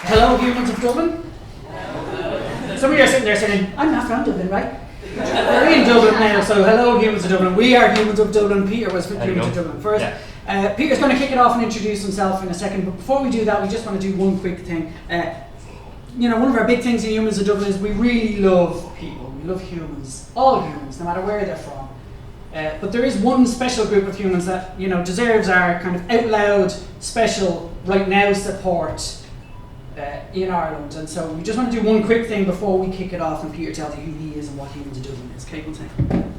Hello, Humans of Dublin. Some of you are sitting there saying, I'm not from Dublin, right? We're in Dublin now, so hello, Humans of Dublin. We are Humans of Dublin. Peter was Humans of Dublin first. Yeah. Peter's going to kick it off and introduce himself in a second, but before we do that, we just want to do one quick thing. One of our big things in Humans of Dublin is we really love people. We love humans, all humans, no matter where they're from. But there is one special group of humans that deserves our kind of out loud, special, right now support in Ireland. And so we just want to do one quick thing before we kick it off and Peter tells you who he is and what Humans of Dublin is. Okay, one second.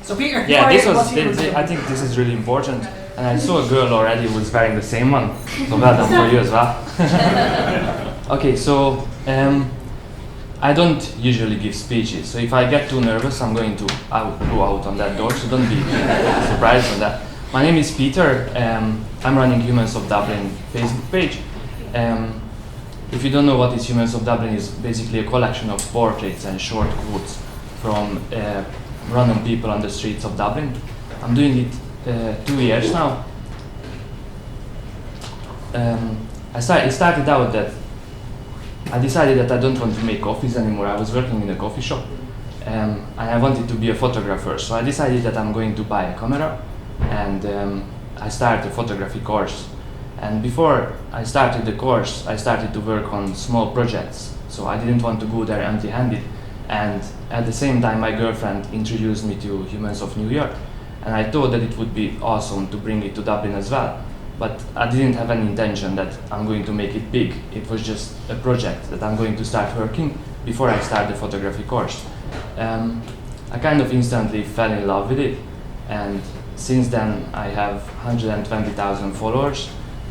So Peter, yeah, I think this is really important, and I saw a girl already who was wearing the same one, so well done for you as well. Okay, so I don't usually give speeches, so if I get too nervous, I will go out on that door, so don't be surprised on that. My name is Peter, I'm running Humans of Dublin Facebook page. If you don't know what is Humans of Dublin, is basically a collection of portraits and short quotes from random people on the streets of Dublin. I'm doing it 2 years now. It started out that I decided that I don't want to make coffees anymore. I was working in a coffee shop and I wanted to be a photographer, so I decided that I'm going to buy a camera, and I started a photography course. And before I started the course, I started to work on small projects, so I didn't want to go there empty-handed. And at the same time, my girlfriend introduced me to Humans of New York, and I thought that it would be awesome to bring it to Dublin as well. But I didn't have any intention that I'm going to make it big. It was just a project that I'm going to start working before I start the photography course. I kind of instantly fell in love with it, and since then I have 120,000 followers,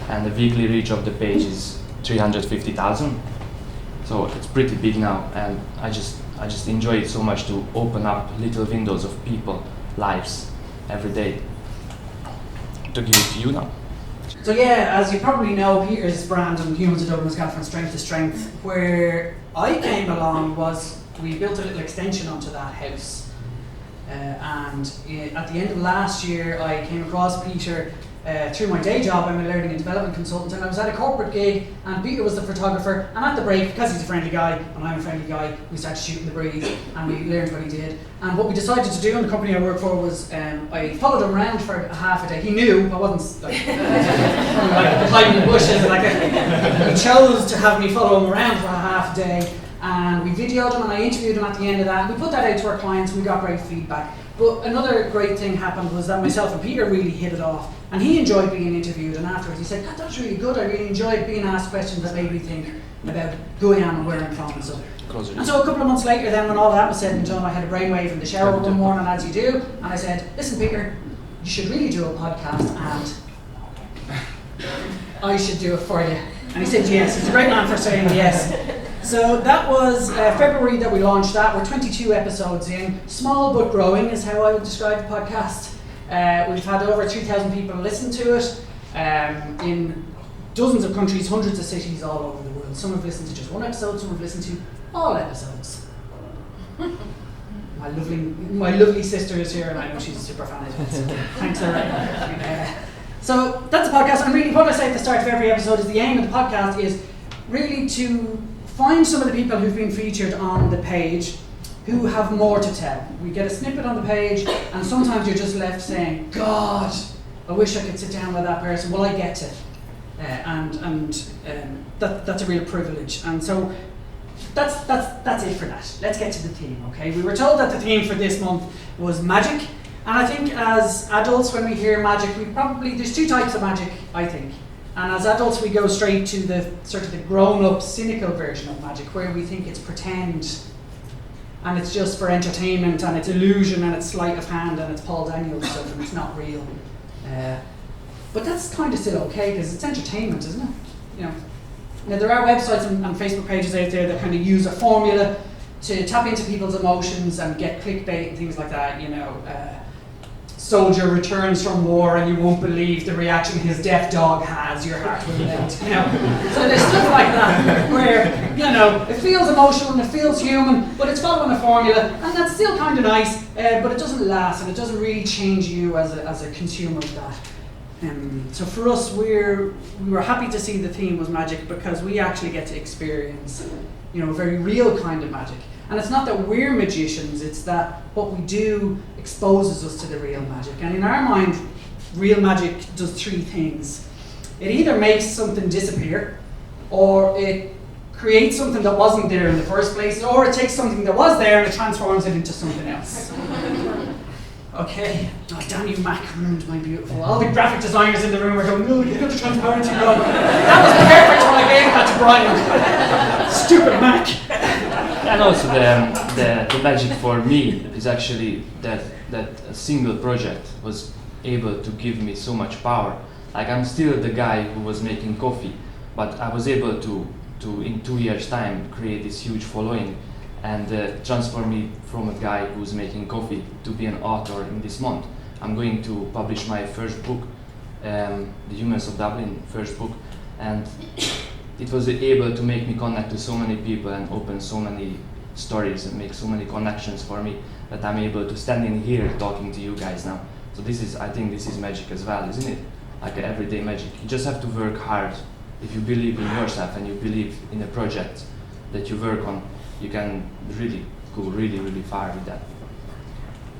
and the weekly reach of the page is 350,000. So it's pretty big now, and I just enjoy it so much to open up little windows of people, lives, every day. To give it to you now. So yeah, as you probably know, Peter's brand and Humans of Dublin has gone from strength to strength. Where I came along was we built a little extension onto that house. And at the end of last year, I came across Peter through my day job. I'm a learning and development consultant, and I was at a corporate gig, and Peter was the photographer. And at the break, because he's a friendly guy and I'm a friendly guy, we started shooting the breeze and we learned what he did. And what we decided to do in the company I work for was I followed him around for a half a day. He knew I wasn't like hiding in the bushes. He chose to have me follow him around for a half a day, and we videoed him and I interviewed him at the end of that. We put that out to our clients and we got great feedback. But another great thing happened was that myself and Peter really hit it off, and he enjoyed being interviewed, and afterwards he said, God, that was really good. I really enjoyed being asked questions that made me think about who I am and where I'm from and so. And so a couple of months later then, when all that was said and done, I had a brainwave in the shower one morning, as you do, and I said, listen Peter, you should really do a podcast and I should do it for you. And he said yes. He's a great man for saying yes. So that was February that we launched that. We're 22 episodes in. Small but growing is how I would describe the podcast. We've had over 3,000 people listen to it in dozens of countries, hundreds of cities all over the world. Some have listened to just one episode, some have listened to all episodes. My lovely sister is here, and I know she's a super fan as well. So thanks, Sarah. So that's the podcast, and really what I say at the start of every episode is the aim of the podcast is really to find some of the people who've been featured on the page who have more to tell. We get a snippet on the page, and sometimes you're just left saying, God, I wish I could sit down with that person. Well, I get it. That's a real privilege. And so that's it for that. Let's get to the theme, okay? We were told that the theme for this month was magic. And I think as adults, when we hear magic, there's two types of magic, I think. And as adults, we go straight to the sort of the grown-up, cynical version of magic, where we think it's pretend, and it's just for entertainment, and it's illusion, and it's sleight of hand, and it's Paul Daniels stuff, and it's not real. But that's kind of still okay, because it's entertainment, isn't it? Now there are websites and Facebook pages out there that kind of use a formula to tap into people's emotions and get clickbait and things like that. soldier returns from war and you won't believe the reaction his deaf dog has, your heart will melt, you know. So there's stuff like that where, you know, it feels emotional and it feels human, but it's following a formula, and that's still kind of nice, but it doesn't last and it doesn't really change you as a consumer of that. So for us, we were happy to see the theme was magic because we actually get to experience, you know, a very real kind of magic. And it's not that we're magicians, it's that what we do exposes us to the real magic. And in our mind, real magic does three things. It either makes something disappear, or it creates something that wasn't there in the first place, or it takes something that was there and it transforms it into something else. Okay, oh, damn you, Mac ruined my beautiful. All the graphic designers in the room are going, no, you got the transparency wrong. That was perfect when I gave that to Brian. Stupid Mac. And also the magic for me is actually that a single project was able to give me so much power. Like, I'm still the guy who was making coffee, but I was able to in 2 years' time create this huge following and transform me from a guy who's making coffee to be an author in this month. I'm going to publish my first book, the Humans of Dublin, first book, and it was able to make me connect to so many people and open so many stories and make so many connections for me that I'm able to stand in here talking to you guys now. So I think this is magic as well, isn't it? Like everyday magic. You just have to work hard. If you believe in yourself and you believe in a project that you work on, you can really go really, really far with that.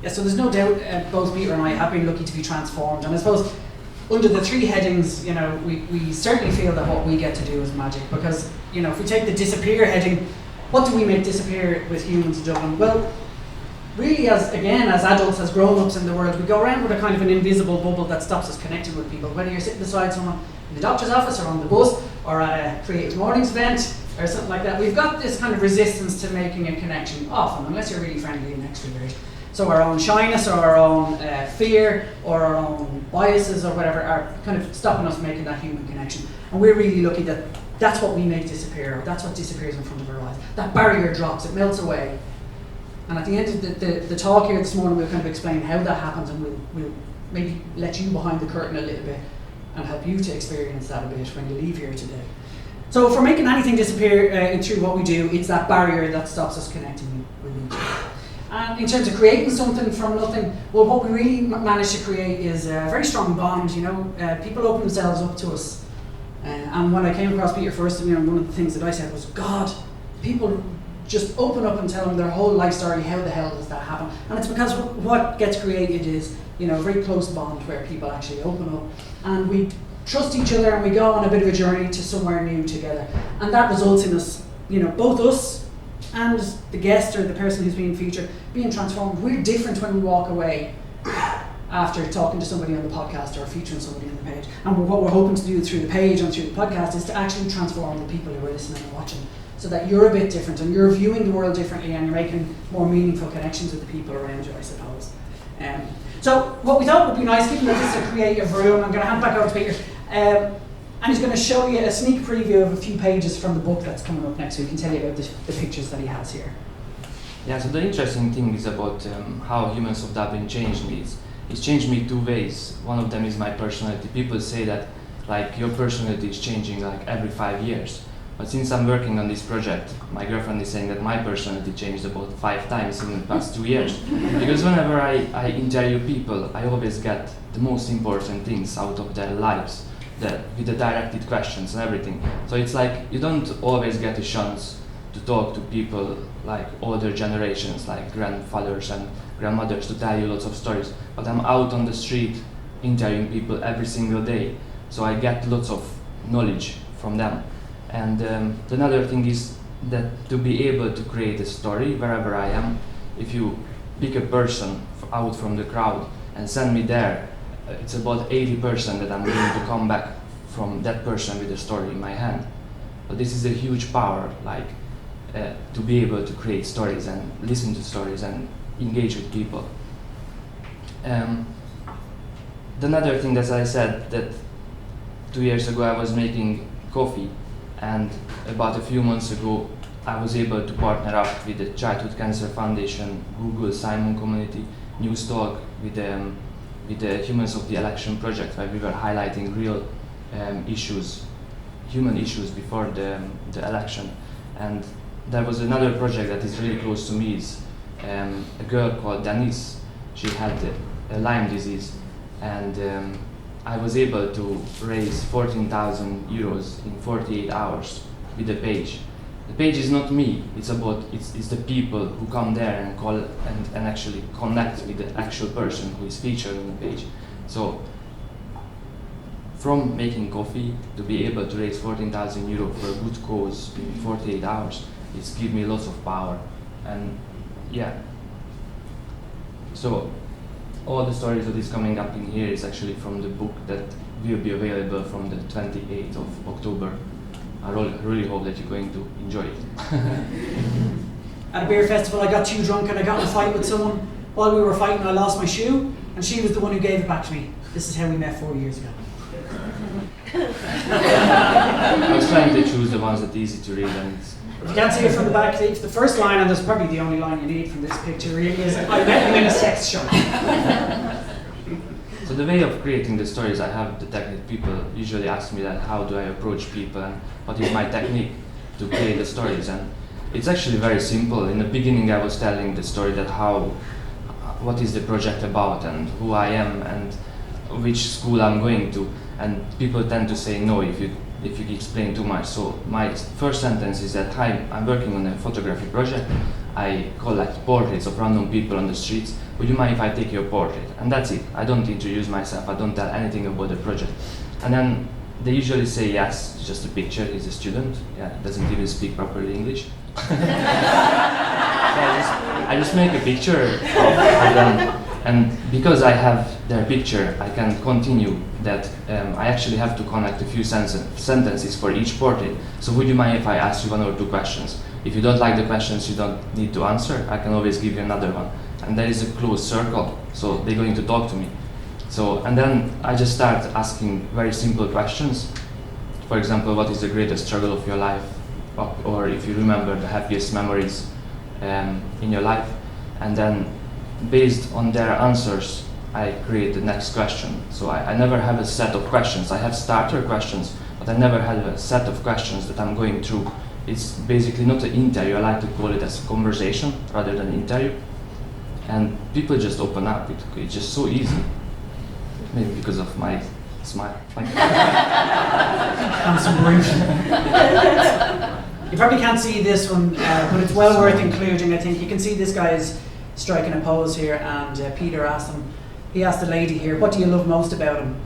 Yeah, so there's no doubt both Peter and I have been lucky to be transformed, and I suppose under the three headings, you know, we certainly feel that what we get to do is magic, because, you know, if we take the disappear heading, what do we make disappear with Humans of Dublin? Well, really, as adults, as grown-ups in the world, we go around with a kind of an invisible bubble that stops us connecting with people, whether you're sitting beside someone in the doctor's office or on the bus or at a CreativeMornings event or something like that. We've got this kind of resistance to making a connection often, unless you're really friendly and extrovert. So our own shyness or our own fear or our own biases or whatever are kind of stopping us making that human connection. And we're really lucky that that's what we make disappear, or that's what disappears in front of our eyes. That barrier drops, it melts away. And at the end of the talk here this morning, we'll kind of explain how that happens, and we'll maybe let you behind the curtain a little bit and help you to experience that a bit when you leave here today. So if we're making anything disappear through what we do, it's that barrier that stops us connecting with each other. And in terms of creating something from nothing, well, what we really managed to create is a very strong bond. You know, people open themselves up to us. And when I came across Peter first, you know, one of the things that I said was, God, people just open up and tell them their whole life story. How the hell does that happen? And it's because what gets created is, you know, a very close bond where people actually open up and we trust each other and we go on a bit of a journey to somewhere new together. And that results in us, you know, both us and the guest or the person who's being featured being transformed. We're different when we walk away after talking to somebody on the podcast or featuring somebody on the page. And what we're hoping to do through the page and through the podcast is to actually transform the people who are listening and watching, so that you're a bit different and you're viewing the world differently and you're making more meaningful connections with the people around you, I suppose. So what we thought would be nice, given that this is a creative room, I'm going to hand back over to Peter, and he's going to show you a sneak preview of a few pages from the book that's coming up next, so he can tell you about the pictures that he has here. Yeah, so the interesting thing is about how Humans of Dublin changed me. It's changed me two ways. One of them is my personality. People say that, like, your personality is changing like every 5 years. But since I'm working on this project, my girlfriend is saying that my personality changed about 5 times in the past 2 years. Because whenever I interview people, I always get the most important things out of their lives, with the directed questions and everything. So it's like you don't always get a chance to talk to people like older generations, like grandfathers and grandmothers, to tell you lots of stories. But I'm out on the street interviewing people every single day, so I get lots of knowledge from them. And another thing is that to be able to create a story wherever I am, if you pick a person out from the crowd and send me there, it's about 80% that I'm going to come back from that person with a story in my hand. But this is a huge power, like to be able to create stories and listen to stories and engage with people. Another thing that I said, that 2 years ago I was making coffee, and about a few months ago I was able to partner up with the Childhood Cancer Foundation, Google, Simon Community, News Talk, with with the Humans of the Election project, where we were highlighting real issues, human issues before the election. And there was another project that is really close to me. Is a girl called Denise. She had Lyme disease, and I was able to raise 14,000 euros in 48 hours with the page. The page is not me, it's the people who come there and call and actually connect with the actual person who is featured on the page. So from making coffee to be able to raise 14,000 euro for a good cause in 48 hours, it's given me lots of power. And yeah, so all the stories that is coming up in here is actually from the book that will be available from the 28th of October. I really hope that you're going to enjoy it. At a beer festival, I got too drunk and I got in a fight with someone. While we were fighting, I lost my shoe, and she was the one who gave it back to me. This is how we met 4 years ago. I was trying to choose the ones that are easy to read, and If you can't see it from the back, the first line, and there's probably the only line you need from this picture, really is, I met him in a sex shop. so the way of creating the stories, I have the technique. People usually ask me that, how do I approach people and what is my technique to create the stories? And it's actually very simple. In the beginning I was telling the story that what is the project about and who I am and which school I'm going to, and people tend to say no if you explain too much. So my first sentence is that, hi, I'm working on a photography project. I collect portraits of random people on the streets. Would you mind if I take your portrait? And that's it. I don't introduce myself. I don't tell anything about the project. And then they usually say yes, it's just a picture, he's a student. Yeah, doesn't even speak properly English. So I just make a picture of them. And because I have their picture, I can continue that. I actually have to connect a few sentences for each portrait. So would you mind if I ask you 1 or 2 questions? If you don't like the questions, you don't need to answer. I can always give you another one. And there is a closed circle, so they're going to talk to me. So, and then I just start asking very simple questions. For example, what is the greatest struggle of your life? Or if you remember the happiest memories in your life. And then based on their answers, I create the next question. So I never have a set of questions. I have starter questions, but I never have a set of questions that I'm going through. It's basically not an interview. I like to call it as a conversation rather than an interview. And people just open up. It's just so easy. Maybe because of my smile. You probably can't see this one, but it's well worth including, I think. You can see this guy is striking a pose here, and Peter asked the lady here, what do you love most about him?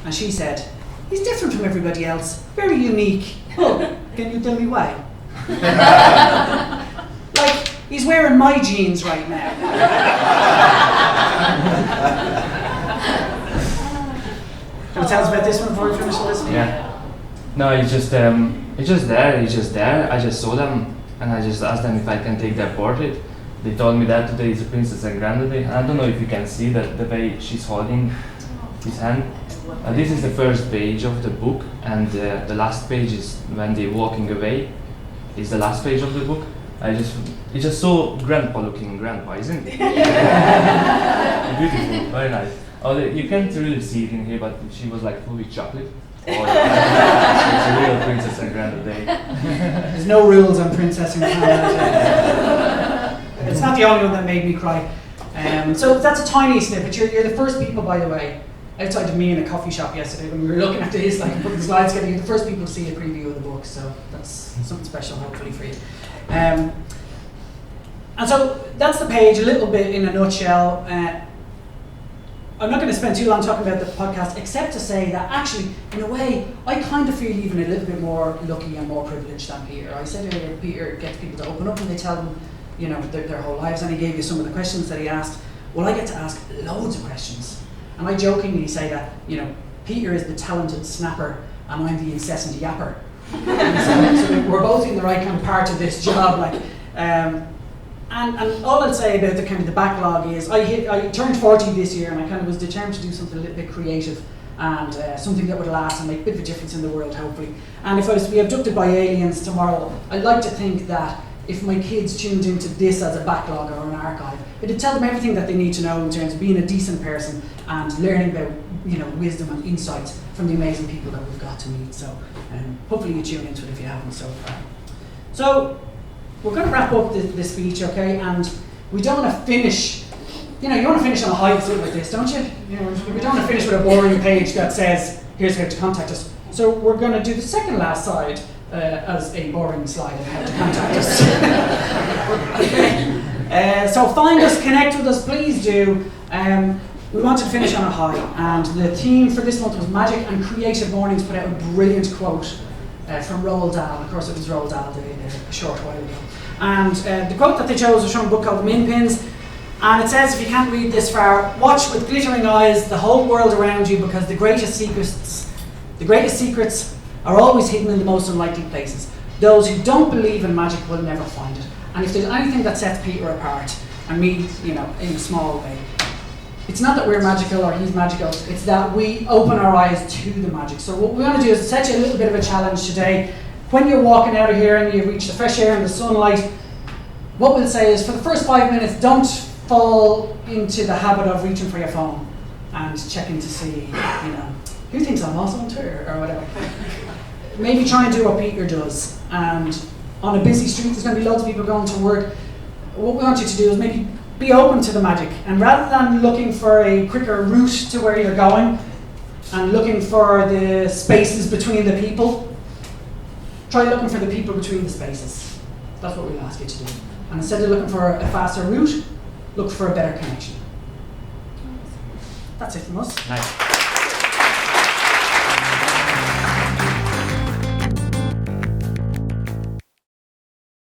And she said, he's different from everybody else, very unique. Oh, can you tell me why? Like, he's wearing my jeans right now. Can you tell us about this one before we finish listening? Yeah. No, it's just there. I just saw them, and I just asked them if I can take their portrait. They told me that today is a princess and granddaughter. I don't know if you can see that the way she's holding his hand. This is the first page of the book, and the last page is when they're walking away. Is the last page of the book. It's just so grandpa-looking grandpa, isn't it? Beautiful, very nice. Oh, you can't really see it in here, but she was like full with chocolate. It's a real princess and granddaughter. There's no rules on princess and granddaughter. It's not the only one that made me cry. So that's a tiny snippet. You're the first people, by the way, outside of me in a coffee shop yesterday when we were looking at this, like putting the slides together, you're the first people to see a preview of the book, so that's something special hopefully for you. And so that's the page, a little bit in a nutshell. I'm not going to spend too long talking about the podcast, except to say that actually, in a way, I kind of feel even a little bit more lucky and more privileged than Peter. I said earlier, Peter gets people to open up and they tell them, you know, their whole lives, and he gave you some of the questions that he asked. Well, I get to ask loads of questions. And I jokingly say that, you know, Peter is the talented snapper and I'm the incessant yapper. so we're both in the right kind of part of this job. Like, and all I'll say about the kind of the backlog is I turned 40 this year, and I kind of was determined to do something a little bit creative and something that would last and make a bit of a difference in the world, hopefully. And if I was to be abducted by aliens tomorrow, I'd like to think that if my kids tuned into this as a backlog or an archive. It'd tell them everything that they need to know in terms of being a decent person and learning about, you know, wisdom and insights from the amazing people that we've got to meet. So hopefully you tune into it if you haven't so far. So we're going to wrap up the speech, okay? And we don't want to finish, you know, you want to finish on a high foot like this, don't you? You know, we don't want to finish with a boring page that says, here's how to contact us. So we're going to do the second last slide as a boring slide of how to contact us. Okay. So find us, connect with us, please do. We wanted to finish on a high, and the theme for this month was Magic, and Creative Mornings put out a brilliant quote from Roald Dahl. Of course, it was Roald Dahl a short while ago. And the quote that they chose was from a book called Min Pins, and it says, if you can't read this far, watch with glittering eyes the whole world around you, because the greatest secrets are always hidden in the most unlikely places. Those who don't believe in magic will never find it. And if there's anything that sets Peter apart, and me, you know, in a small way, it's not that we're magical or he's magical, it's that we open our eyes to the magic. So what we want to do is set you a little bit of a challenge today. When you're walking out of here and you reach the fresh air and the sunlight, what we'll say is, for the first 5 minutes, don't fall into the habit of reaching for your phone and checking to see, you know, who thinks I'm also on Twitter or whatever. Maybe try and do what Peter does. And on a busy street, there's going to be loads of people going to work. What we want you to do is maybe be open to the magic. And rather than looking for a quicker route to where you're going and looking for the spaces between the people, try looking for the people between the spaces. That's what we'll ask you to do. And instead of looking for a faster route, look for a better connection. That's it from us. Nice.